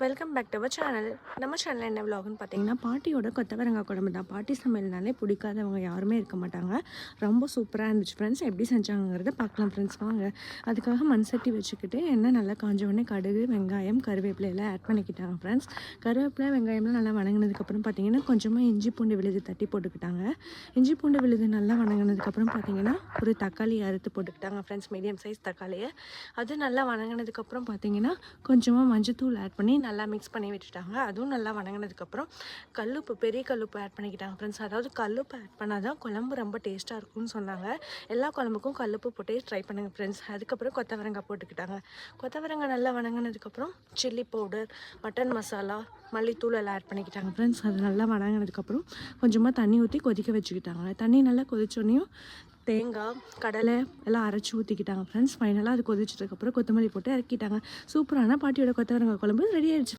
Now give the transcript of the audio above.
Welcome back to our channel. நம்ம சேனலில் என்ன விலாகுன்னு பார்த்தீங்கன்னா, பாட்டியோட கொத்தவரங்காய் குழம்பு தான். பாட்டி சமையல்னாலே பிடிக்காதவங்க யாருமே இருக்க மாட்டாங்க. ரொம்ப சூப்பராக இருந்துச்சு ஃப்ரெண்ட்ஸ். எப்படி செஞ்சாங்கிறத பார்க்கலாம் ஃப்ரெண்ட்ஸ் வாங்க. அதுக்காக மண் சட்டி வச்சுக்கிட்டு எண்ணெய் நல்லா காஞ்ச உடனே கடுகு, வெங்காயம், கருவேப்பிலை எல்லாம் ஆட் பண்ணிக்கிட்டாங்க ஃப்ரெண்ட்ஸ். கருவேப்பிலை, வெங்காயம்லாம் நல்லா வணங்கினதுக்கப்புறம் பார்த்தீங்கன்னா, கொஞ்சமாக இஞ்சி பூண்டு விழுது தட்டி போட்டுக்கிட்டாங்க. இஞ்சி பூண்டு விழுது நல்லா வணங்கினதுக்கப்புறம் பார்த்தீங்கன்னா, ஒரு தக்காளி அறுத்து போட்டுக்கிட்டாங்க ஃப்ரெண்ட்ஸ். மீடியம் சைஸ் தக்காளியை அது நல்லா வணங்கினதுக்கப்புறம் பார்த்தீங்கன்னா, கொஞ்சமாக மஞ்சத்தூள் ஆட் பண்ணி நல்லா மிக்ஸ் பண்ணி விட்டுட்டாங்க. அதுவும் நல்லா வணங்கினதுக்கப்புறம் கல்லுப்பு, பெரிய கல்லுப்பு ஆட் பண்ணிக்கிட்டாங்க ஃப்ரெண்ட்ஸ். அதாவது கல்லுப்பு ஆட் பண்ணால் தான் குழம்பு ரொம்ப டேஸ்ட்டாக இருக்கும்னு சொன்னாங்க. எல்லா குழம்புக்கும் கல்லுப்பு போட்டு ட்ரை பண்ணுங்கள் ஃப்ரெண்ட்ஸ். அதுக்கப்புறம் கொத்தவரங்காய் போட்டுக்கிட்டாங்க. கொத்தவரங்காய் நல்லா வணங்கினதுக்கப்புறம் சில்லி பவுடர், மட்டன் மசாலா, மல்லித்தூள் எல்லாம் ஆட் பண்ணிக்கிட்டாங்க ஃப்ரெண்ட்ஸ். அது நல்லா வணங்கினதுக்கப்புறம் கொஞ்சமாக தண்ணி ஊற்றி கொதிக்க வச்சுக்கிட்டாங்க. தண்ணி நல்லா கொதிச்சோன்னையும் தேங்காய், கடலை எல்லாம் அரைச்சி ஊற்றிக்கிட்டாங்க ஃப்ரெண்ட்ஸ். ஃபைனலாக அது கொதிச்சதுக்கப்புறம் கொத்தமல்லி போட்டு இறக்கிட்டாங்க. சூப்பரான பாட்டியோட கொத்தவரங்காய் குழம்பு ரெடி ஆயிடுச்சு.